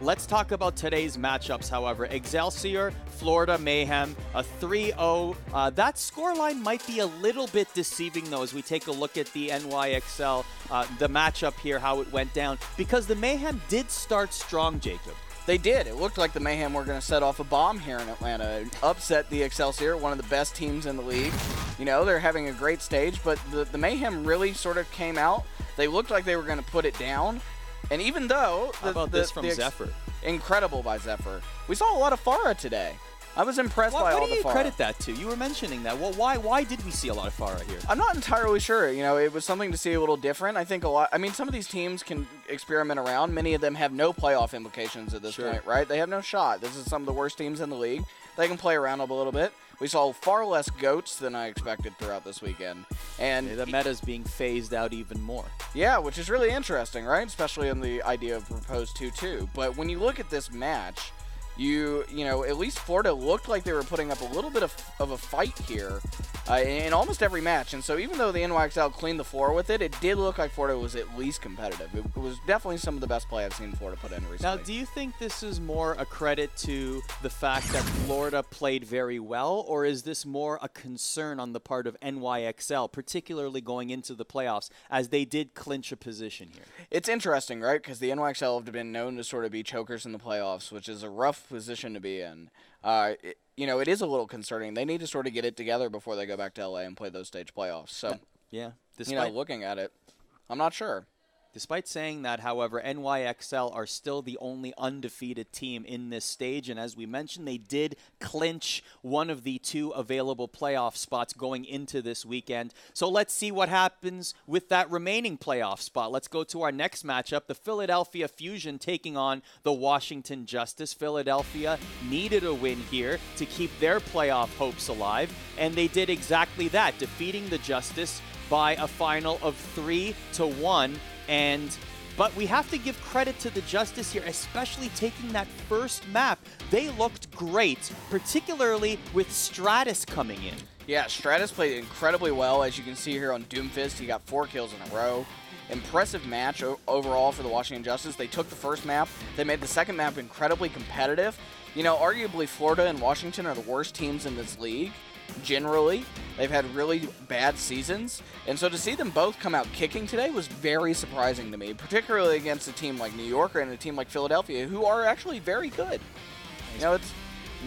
Let's talk about today's matchups, however. Excelsior, Florida Mayhem, a 3-0. That scoreline might be a little bit deceiving, though, as we take a look at the NYXL, the matchup here, how it went down. Because the Mayhem did start strong, Jacob. They did. It looked like the Mayhem were going to set off a bomb here in Atlanta and upset the Excelsior, one of the best teams in the league. You know, they're having a great stage, but the Mayhem really sort of came out. They looked like they were going to put it down. And even though... How about this from Zephyr? Incredible by Zephyr. We saw a lot of Farah today. I was impressed by all the Farah. What do you credit that to? You were mentioning that. Well, why did we see a lot of Farah here? I'm not entirely sure. You know, it was something to see a little different. I think a lot. I mean, some of these teams can experiment around. Many of them have no playoff implications at this point, right? They have no shot. This is some of the worst teams in the league. They can play around a little bit. We saw far less goats than I expected throughout this weekend. And the meta's being phased out even more. Yeah, which is really interesting, right? Especially in the idea of proposed 2-2. But when you look at this match, you know, at least Florida looked like they were putting up a little bit of a fight here in almost every match. And so even though the NYXL cleaned the floor with it, it did look like Florida was at least competitive. It was definitely some of the best play I've seen Florida put in recently. Now, do you think this is more a credit to the fact that Florida played very well, or is this more a concern on the part of NYXL, particularly going into the playoffs, as they did clinch a position here? It's interesting, right? Because the NYXL have been known to sort of be chokers in the playoffs, which is a rough position to be in. You know, it is a little concerning. They need to sort of get it together before they go back to LA and play those stage playoffs. So, yeah, you know, looking at it, I'm not sure. Despite saying that, however, NYXL are still the only undefeated team in this stage. And as we mentioned, they did clinch one of the two available playoff spots going into this weekend. So let's see what happens with that remaining playoff spot. Let's go to our next matchup, the Philadelphia Fusion taking on the Washington Justice. Philadelphia needed a win here to keep their playoff hopes alive. And they did exactly that, defeating the Justice by a final of 3-1. But we have to give credit to the Justice here, especially taking that first map. They looked great, particularly with Stratus coming in. Yeah, Stratus played incredibly well. As you can see here on Doomfist, he got 4 kills in a row. Impressive match overall for the Washington Justice. They took the first map. They made the second map incredibly competitive. You know, arguably Florida and Washington are the worst teams in this league. Generally, they've had really bad seasons, and so to see them both come out kicking today was very surprising to me, particularly against a team like New York and a team like Philadelphia, who are actually very good. You know, it's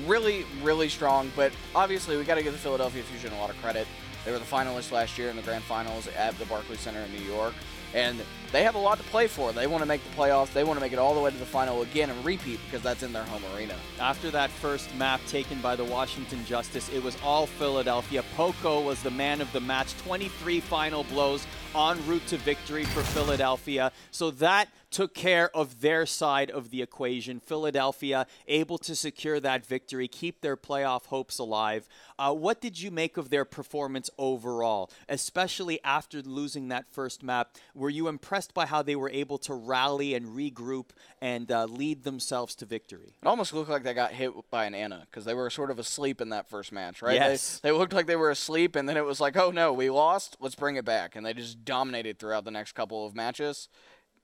really, really strong, but obviously we got to give the Philadelphia Fusion a lot of credit. They were the finalists last year in the grand finals at the Barclays Center in New York, and they have a lot to play for. They want to make the playoffs. They want to make it all the way to the final again and repeat because that's in their home arena. After that first map taken by the Washington Justice, it was all Philadelphia. Poco was the man of the match. 23 final blows en route to victory for Philadelphia. So that took care of their side of the equation. Philadelphia able to secure that victory, keep their playoff hopes alive. What did you make of their performance overall, especially after losing that first map? Were you impressed by how they were able to rally and regroup and lead themselves to victory? It almost looked like they got hit by an Ana because they were sort of asleep in that first match, right? Yes. They looked like they were asleep, and then it was like, oh no, we lost, let's bring it back. And they just dominated throughout the next couple of matches.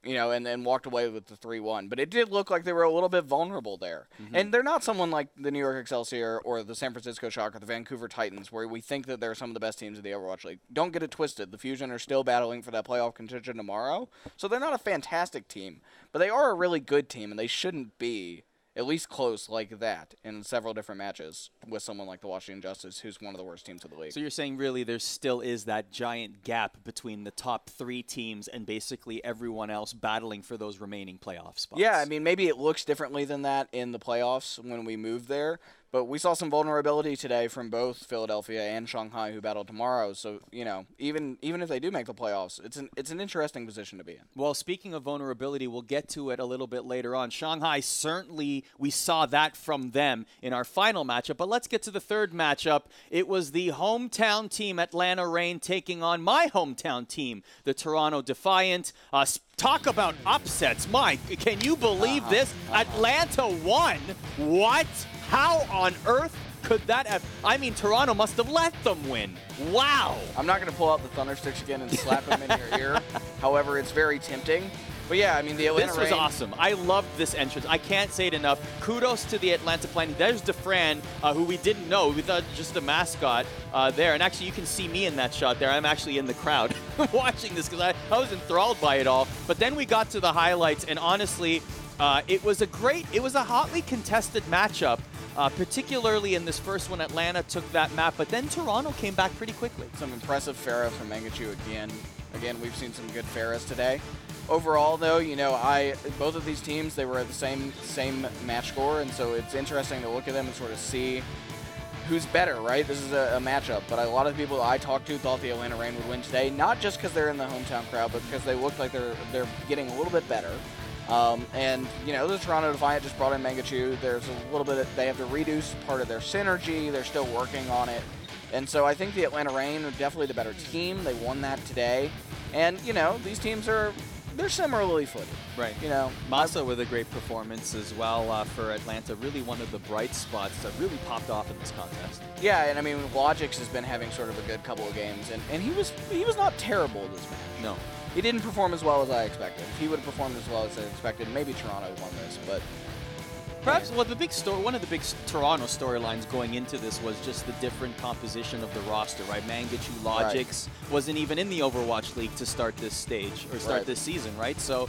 You know, and then walked away with the 3-1. But it did look like they were a little bit vulnerable there. Mm-hmm. And they're not someone like the New York Excelsior or the San Francisco Shock or the Vancouver Titans where we think that they're some of the best teams in the Overwatch League. Don't get it twisted. The Fusion are still battling for that playoff contention tomorrow. So they're not a fantastic team. But they are a really good team, and they shouldn't be at least close like that in several different matches with someone like the Washington Justice, who's one of the worst teams of the league. So you're saying really there still is that giant gap between the top 3 teams and basically everyone else battling for those remaining playoff spots? Yeah, I mean, maybe it looks differently than that in the playoffs when we move there. But we saw some vulnerability today from both Philadelphia and Shanghai, who battle tomorrow. So, you know, even if they do make the playoffs, it's an interesting position to be in. Well, speaking of vulnerability, we'll get to it a little bit later on. Shanghai, certainly we saw that from them in our final matchup. But let's get to the third matchup. It was the hometown team, Atlanta Reign, taking on my hometown team, the Toronto Defiant. Talk about upsets. Mike, can you believe this? Atlanta won. What? How on earth could that have? I mean, Toronto must have let them win. Wow. I'm not going to pull out the Thundersticks again and slap them in your ear. However, it's very tempting. But yeah, I mean, the Atlanta This was Reign, awesome. I loved this entrance. I can't say it enough. Kudos to the Atlanta planning. There's DeFran, who we didn't know. We thought just a mascot there. And actually, you can see me in that shot there. I'm actually in the crowd watching this because I was enthralled by it all. But then we got to the highlights, and honestly, it was a hotly contested matchup. Particularly in this first one, Atlanta took that map, but then Toronto came back pretty quickly. some impressive Farah from Mangachu again. Again, we've seen some good Farahs today. Overall, though, both of these teams, they were at the same match score, and so it's interesting to look at them and sort of see who's better, right? This is a matchup, but a lot of people I talked to thought the Atlanta Reign would win today, not just because they're in the hometown crowd, but because they look like they're getting a little bit better. The Toronto Defiant just brought in Mangachu. There's a little bit they have to reduce part of their synergy. They're still working on it. And so I think the Atlanta Reign are definitely the better team. They won that today. And, these teams they're similarly footed. Right. Massa with a great performance as well for Atlanta. Really one of the bright spots that really popped off in this contest. Yeah, and I mean, Logix has been having sort of a good couple of games, and he was not terrible this match. No. He didn't perform as well as I expected. If he would have performed as well as I expected, maybe Toronto won this, but... Perhaps one of the big Toronto storylines going into this was just the different composition of the roster, right? Mangachu Logix wasn't even in the Overwatch League to start this stage or start this season, right? So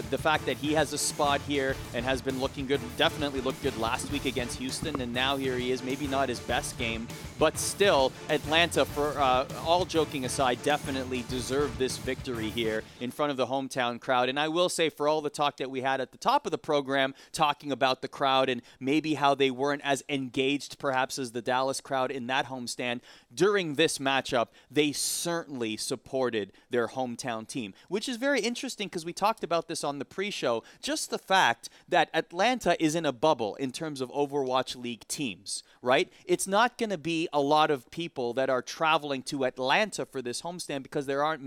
the fact that he has a spot here and has been looking good, definitely looked good last week against Houston, and now here he is, maybe not his best game, but still Atlanta, for all joking aside, definitely deserved this victory here in front of the hometown crowd. And I will say, for all the talk that we had at the top of the program, talking about the crowd and maybe how they weren't as engaged perhaps as the Dallas crowd in that homestand, during this matchup, they certainly supported their hometown team, which is very interesting because we talked about this on the pre-show. Just the fact that Atlanta is in a bubble in terms of Overwatch League teams, right? It's not going to be a lot of people that are traveling to Atlanta for this homestand because there aren't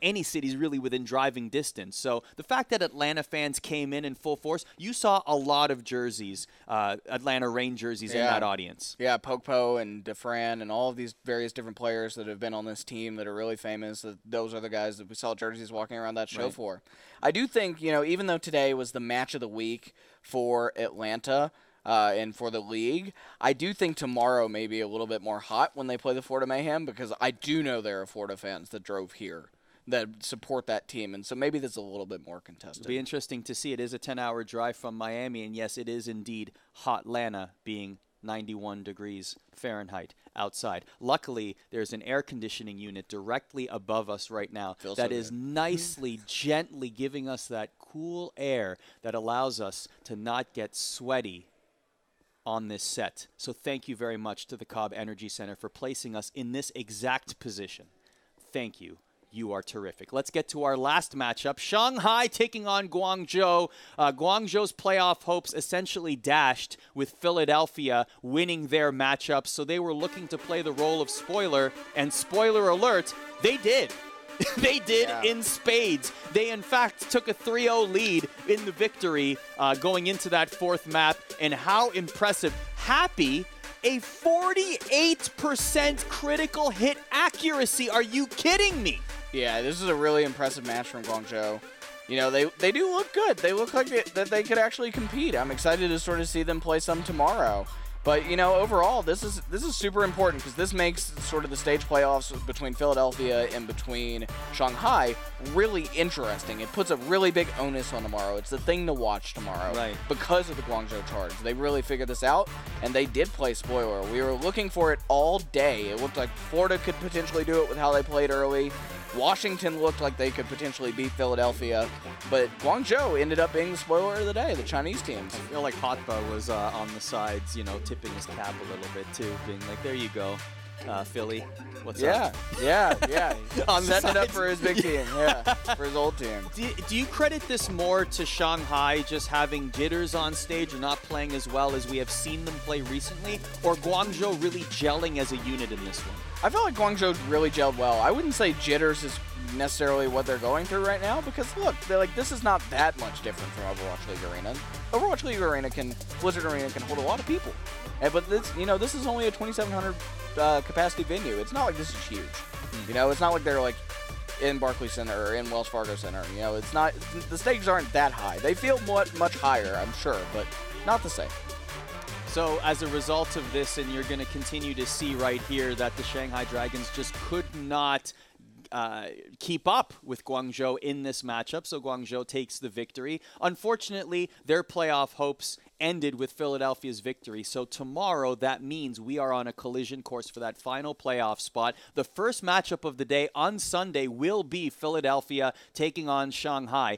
any cities really within driving distance. So the fact that Atlanta fans came in full force, you saw a lot of jerseys, Atlanta Reign jerseys in that audience. Yeah, Pokepo and DeFran and all of these various different players that have been on this team that are really famous. Those are the guys that we saw jerseys walking around that show for. I do think, even though today was the match of the week for Atlanta, and for the league, I do think tomorrow may be a little bit more hot when they play the Florida Mayhem, because I do know there are Florida fans that drove here that support that team, and so maybe this is a little bit more contested. It'll be interesting to see. It is a 10-hour drive from Miami, and yes, it is indeed hot Atlanta, being 91 degrees Fahrenheit outside. Luckily, there's an air conditioning unit directly above us right now that is nicely, gently giving us that cool air that allows us to not get sweaty on this set. So thank you very much to the Cobb Energy Center for placing us in this exact position. Thank you. You are terrific. Let's get to our last matchup. Shanghai taking on Guangzhou. Guangzhou's playoff hopes essentially dashed with Philadelphia winning their matchup. So they were looking to play the role of spoiler, and spoiler alert, they did. They did in spades. They, in fact, took a 3-0 lead in the victory going into that fourth map. And how impressive. Happy, a 48% critical hit accuracy. Are you kidding me? Yeah, this is a really impressive match from Guangzhou. They do look good. They look like that they could actually compete. I'm excited to sort of see them play some tomorrow. But, overall, this is super important because this makes sort of the stage playoffs between Philadelphia and between Shanghai really interesting. It puts a really big onus on tomorrow. It's the thing to watch tomorrow because of the Guangzhou Charge. They really figured this out, and they did play spoiler. We were looking for it all day. It looked like Florida could potentially do it with how they played early. Washington looked like they could potentially beat Philadelphia, but Guangzhou ended up being the spoiler of the day, the Chinese teams. I feel like Hotba was on the sides, tipping his cap a little bit too, being like, there you go, Philly, what's up? Yeah. Setting it up for his big team, for his old team. Do you credit this more to Shanghai just having jitters on stage or not playing as well as we have seen them play recently, or Guangzhou really gelling as a unit in this one? I feel like Guangzhou's really gelled well. I wouldn't say jitters is necessarily what they're going through right now, because look, this is not that much different from Overwatch League Arena. Overwatch League Arena Blizzard Arena can hold a lot of people, but this is only a 2,700 capacity venue. It's not like this is huge. It's not like they're like in Barclays Center or in Wells Fargo Center. You know, it's not, the stakes aren't that high. They feel much higher, I'm sure, but not the same. So as a result of this, and you're going to continue to see right here that the Shanghai Dragons just could not keep up with Guangzhou in this matchup, so Guangzhou takes the victory. Unfortunately, their playoff hopes ended with Philadelphia's victory. So tomorrow, that means we are on a collision course for that final playoff spot. The first matchup of the day on Sunday will be Philadelphia taking on Shanghai.